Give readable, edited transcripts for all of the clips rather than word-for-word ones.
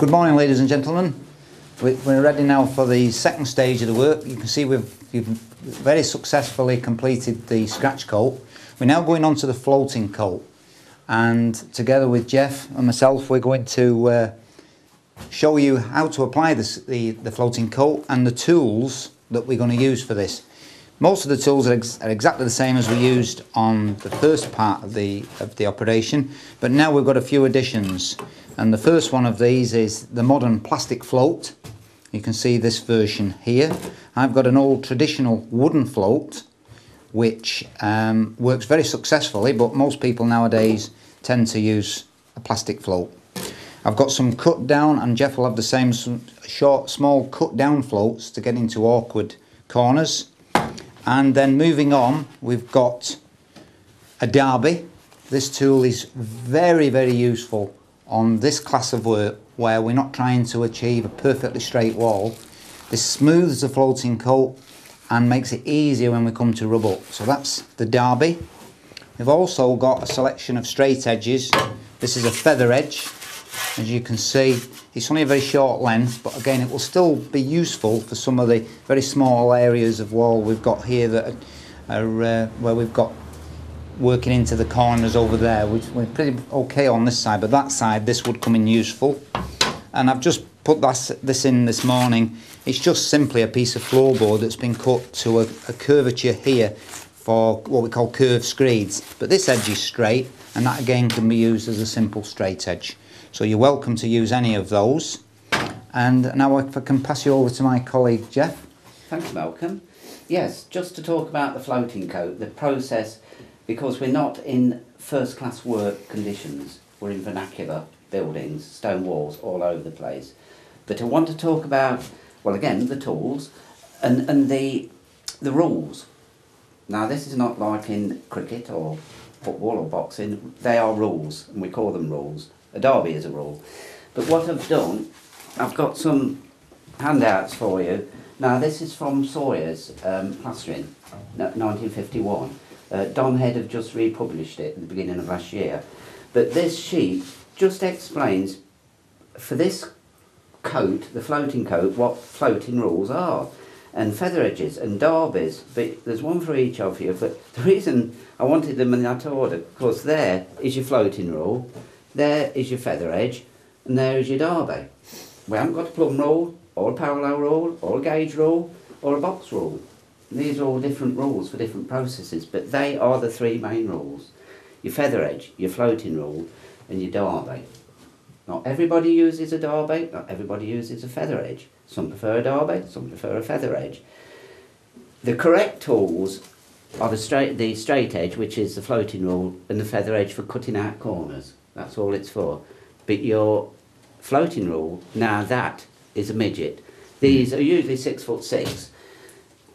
Good morning, ladies and gentlemen. We're ready now for the second stage of the work. You can see we've very successfully completed the scratch coat. We're now going on to the floating coat, and together with Jeff and myself we're going to show you how to apply the floating coat and the tools that we're going to use for this. Most of the tools are exactly the same as we used on the first part of the operation, but now we've got a few additions. And the first one of these is the modern plastic float. You can see this version here. I've got an old traditional wooden float which works very successfully, but most people nowadays tend to use a plastic float. I've got some cut down, and Jeff will have the same, some short, small cut down floats to get into awkward corners. And then moving on, we've got a Dobby. This tool is very, very useful on this class of work where we're not trying to achieve a perfectly straight wall. This smooths the floating coat and makes it easier when we come to rub up. So that's the Dobby. We've also got a selection of straight edges. This is a feather edge. As you can see, it's only a very short length, but again it will still be useful for some of the very small areas of wall we've got here that are where we've got working into the corners over there, which we're pretty okay on this side, but that side this would come in useful. And I've just put this in this morning. It's just simply a piece of floorboard that's been cut to a curvature here for what we call curved screeds, but this edge is straight, and that again can be used as a simple straight edge. So you're welcome to use any of those. And now if I can pass you over to my colleague Jeff. Thanks, Malcolm. Yes, just to talk about the floating coat, the process, because we're not in first class work conditions, we're in vernacular buildings, stone walls all over the place. But I want to talk about, well again, the tools and the rules. Now this is not like in cricket or football or boxing, they are rules and we call them rules. A derby is a rule. But what I've done, I've got some handouts for you. Now this is from Sawyer's Plastering, 1951. Don Head have just republished it at the beginning of last year. But this sheet just explains, for this coat, the floating coat, what floating rules are. And feather edges and derbies, but there's one for each of you. But the reason I wanted them in that order, because there is your floating rule, there is your feather edge, and there is your derby. We haven't got a plumb rule, or a parallel rule, or a gauge rule, or a box rule. These are all different rules for different processes, but they are the three main rules. Your feather edge, your floating rule, and your derby. Not everybody uses a derby, not everybody uses a feather edge. Some prefer a derby, some prefer a feather edge. The correct tools are the straight edge, which is the floating rule, and the feather edge for cutting out corners. That's all it's for. But your floating rule, now that is a midget. These are usually 6'6",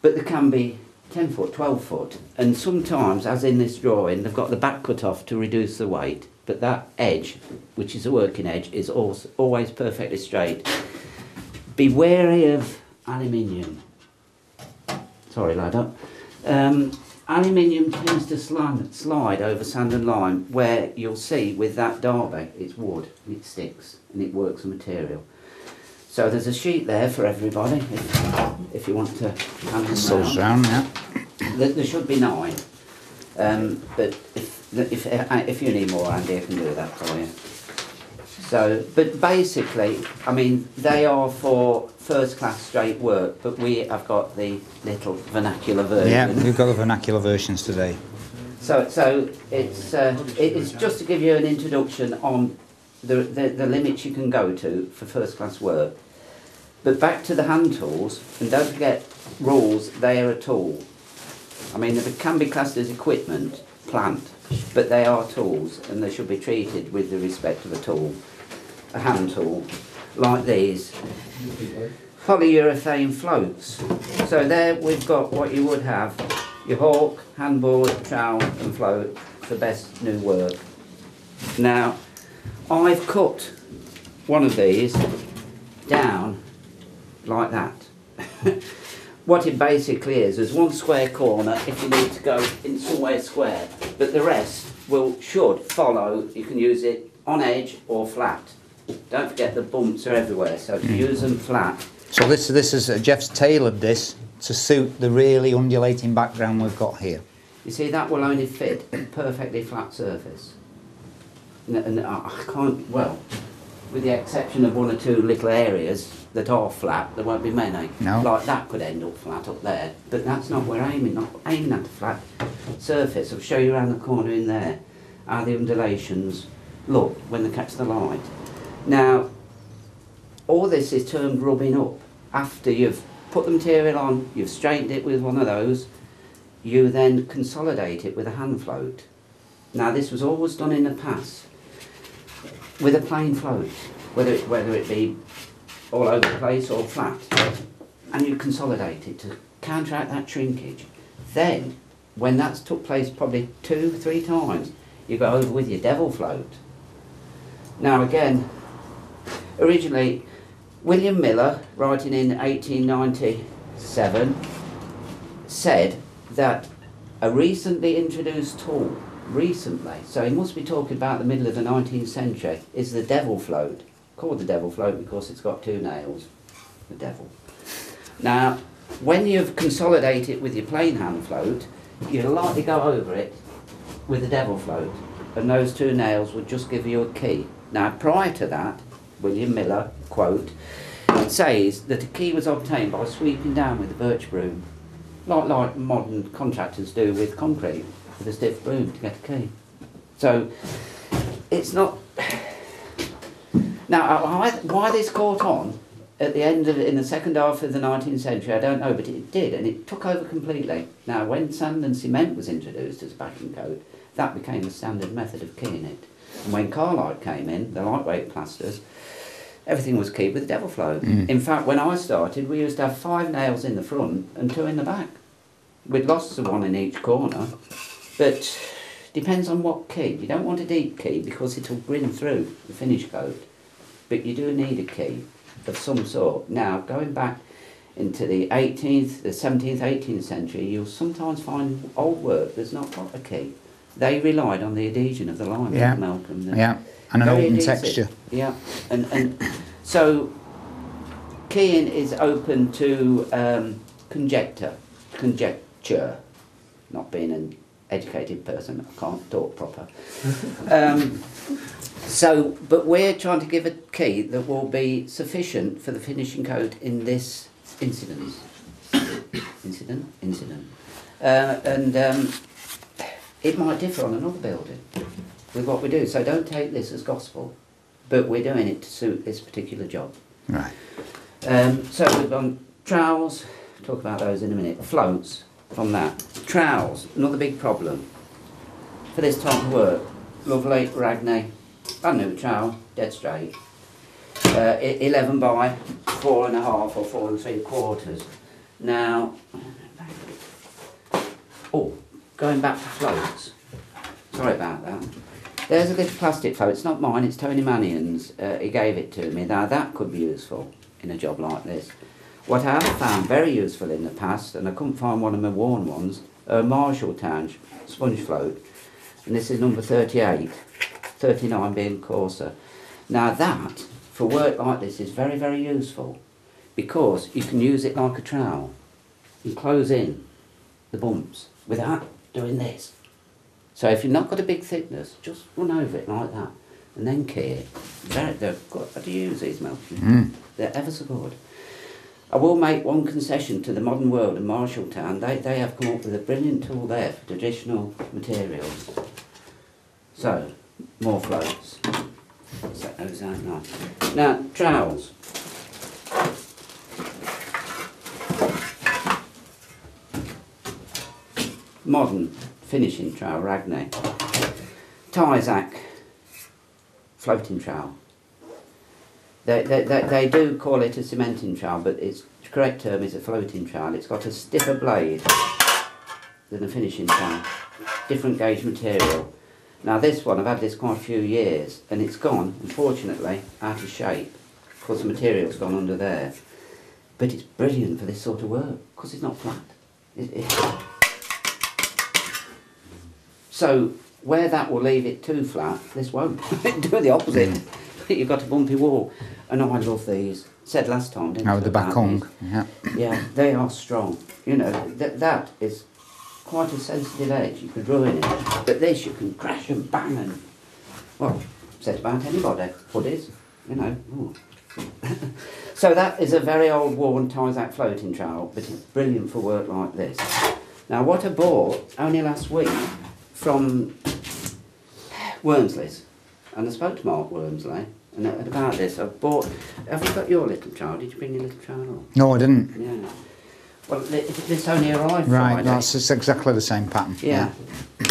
but they can be 10 foot, 12 foot. And sometimes, as in this drawing, they've got the back cut off to reduce the weight. But that edge, which is a working edge, is always perfectly straight. Be wary of aluminium. Sorry, ladder. Aluminium tends to slide over sand and lime, where you'll see with that derby, it's wood, and it sticks, and it works the material. So there's a sheet there for everybody, if you want to hand them round. Yeah. There should be 9, but if you need more, Andy, I can do that for you. So, but basically, I mean, they are for first class straight work, but we have got the little vernacular version. Yeah, we've got the vernacular versions today. So it's just to give you an introduction on the limits you can go to for first class work. But back to the hand tools, and don't forget, rules, they are a tool. I mean, they can be classed as equipment, plant, but they are tools, and they should be treated with the respect of a tool. A hand tool, like these. Polyurethane floats. So there we've got what you would have, your hawk, handboard, trowel and float for best new work. Now, I've cut one of these down like that. What it basically is, there's one square corner if you need to go in somewhere square, but the rest should follow. You can use it on edge or flat. don't forget the bumps are everywhere, so to use them flat. So this is Jeff's tailored this to suit the really undulating background we've got here. You see, that will only fit a perfectly flat surface. And I can't, well, with the exception of one or two little areas that are flat, there won't be many. No. Like that could end up flat up there, but that's not what we're aiming, not aiming at a flat surface. I'll show you around the corner in there how the undulations look when they catch the light. Now, all this is termed rubbing up. After you've put the material on, you've straightened it with one of those, you then consolidate it with a hand float. Now, this was always done in the past with a plain float, whether it be all over the place or flat, and you consolidate it to counteract that shrinkage. Then, when that's took place probably 2-3 times, you go over with your devil float. Now again, originally William Miller, writing in 1897, said that a recently introduced tool, so he must be talking about the middle of the 19th century, is the devil float. Called the devil float because it's got 2 nails, the devil. Now, when you've consolidated it with your plain hand float, you'll lightly go over it with the devil float, and those 2 nails would just give you a key. Now, prior to that, William Miller, quote, says that a key was obtained by sweeping down with a birch broom, like modern contractors do with concrete, with a stiff broom to get a key. So, it's not... Now, why this caught on at the end of, in the second half of the 19th century, I don't know, but it did, and it took over completely. Now, when sand and cement was introduced as backing coat, that became the standard method of keying it. And when Carlite came in, the lightweight plasters, everything was keyed with the devil float. In fact, when I started, we used to have 5 nails in the front and 2 in the back. We'd lost the 1 in each corner, but depends on what key. You don't want a deep key because it'll grin through the finish coat, but you do need a key of some sort. Now, going back into the 18th, the 17th, 18th century, you'll sometimes find old work that's not got a key. They relied on the adhesion of the lime, Malcolm. Yeah, and an open texture. Yeah, and so keying is open to conjecture. Not being an educated person, I can't talk proper. But we're trying to give a key that will be sufficient for the finishing coat in this incident. It might differ on another building with what we do, so don't take this as gospel, but we're doing it to suit this particular job. Right. So we've done trowels, talk about those in a minute, floats from that. Trowels, another big problem for this type of work. Lovely, Ragney, brand new trowel, dead straight. 11 by 4.5 or 4 3/4. Now, going back to floats, sorry about that. There's a little plastic float, it's not mine, it's Tony Mannion's, he gave it to me. Now that could be useful in a job like this. What I have found very useful in the past, and I couldn't find one of my worn ones, a Marshalltown sponge float, and this is number 38, 39 being coarser. Now that, for work like this, is very, very useful, because you can use it like a trowel and close in the bumps without doing this. So if you've not got a big thickness, just run over it like that and then key it. They're good. How do you use these, Malcolm? They're ever so good. I will make one concession to the modern world and Marshalltown. They have come up with a brilliant tool there for traditional materials. So, more floats. Set those out now. Now, trowels. Modern finishing trowel, Ragney. Tyzac floating trowel. They do call it a cementing trowel, but its correct term is a floating trowel. It's got a stiffer blade than a finishing trowel. Different gauge material. Now this one, I've had this quite a few years, and it's gone, unfortunately, out of shape, because the material's gone under there. But it's brilliant for this sort of work, because it's not flat. So, where that will leave it too flat, this won't. Do the opposite. you've got a bumpy wall. And I love these. Said last time, didn't I? Oh, the back hung. Yeah. Yeah, they are strong. You know, that is quite a sensitive edge. You could ruin it. But this, you can crash and bang and, well, said about anybody. Hoodies, you know. Ooh. So that is a very old worn Tyzac floating trowel, but it's brilliant for work like this. Now what I bought only last week from Wormsley's, and I spoke to Mark Wormsley, and about this, I bought, have you got your little trowel? Did you bring your little trowel? No, I didn't. Yeah. Well, this only arrived Right, Friday. that's just exactly the same pattern. Yeah.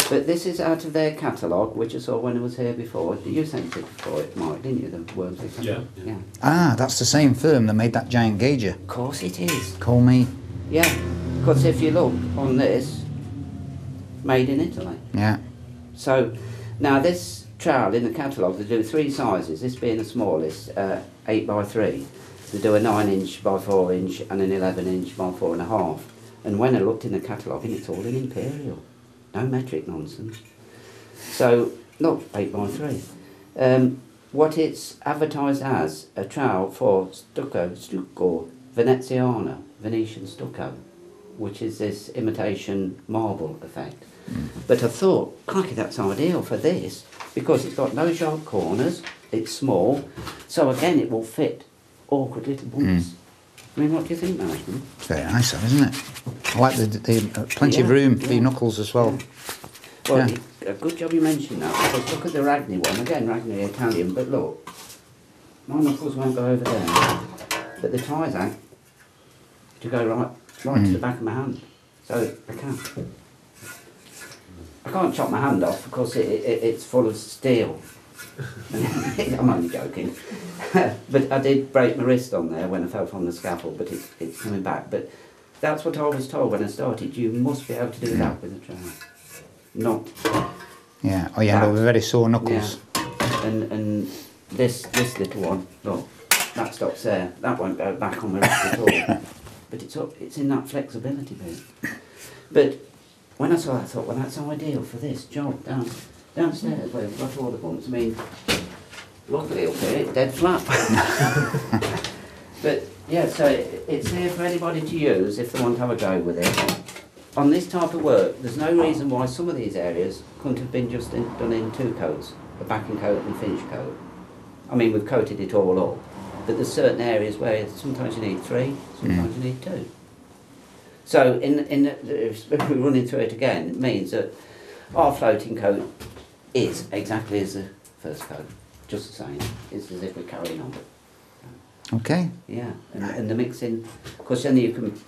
But this is out of their catalogue, which I saw when I was here before. You sent it for it, Mike, didn't you, the Wormsley catalogue? Yeah. Ah, that's the same firm that made that giant gauger. Of course it is. Call me. Yeah, because if you look on this, made in Italy. Yeah. So, now this trowel in the catalogue, they do 3 sizes, this being the smallest, 8 by 3. They do a 9 inch by 4 inch and an 11 inch by 4.5. And when I looked in the catalogue, it's all in imperial. No metric nonsense. So, look, 8 by 3. What it's advertised as, a trowel for stucco veneziana, Venetian stucco, which is this imitation marble effect. But I thought, crikey, that's ideal for this, because it's got no sharp corners, it's small, so again it will fit awkward little bumps. I mean, what do you think, Malcolm? It's very nice, though, isn't it? I like the plenty of room for your knuckles as well. Well, a good job you mentioned that, because look at the Ragni one, again, Ragni Italian, but look, my knuckles won't go over there, but the Tyzac to go right to the back of my hand, so I can. I can't chop my hand off because it's full of steel. I'm only joking. But I did break my wrist on there when I fell from the scaffold, but it's coming back. But that's what I was told when I started. You must be able to do that with a trowel. Not. Yeah. Oh, yeah. With very sore knuckles. Yeah. And this little one, look, that stops there. That won't go back on my wrist at all. But it's in that flexibility bit. But when I saw that, I thought, well, that's ideal for this job downstairs where we've got all the bumps. I mean, luckily up here, it's dead flat. But yeah, so it's here for anybody to use if they want to have a go with it. On this type of work, there's no reason why some of these areas couldn't have been just done in 2 coats, a backing coat and finish coat. I mean, we've coated it all up, but there's certain areas where sometimes you need 3, sometimes you need 2. So if we're running through it again, it means that our floating coat is exactly as the first coat, just the same. It's as if we're carrying on. Okay. Yeah, and the mixing, of course then you can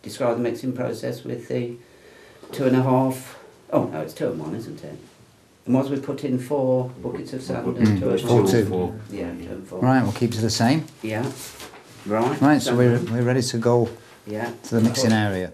describe the mixing process with the 2.5, oh no, it's 2 and 1, isn't it? And was we put in 4 buckets of sand and 2 and 4 1? 2. Yeah, 2 and 4. Right, we'll keep it the same. Yeah, right. Right, so we're ready to go yeah. to the mixing area.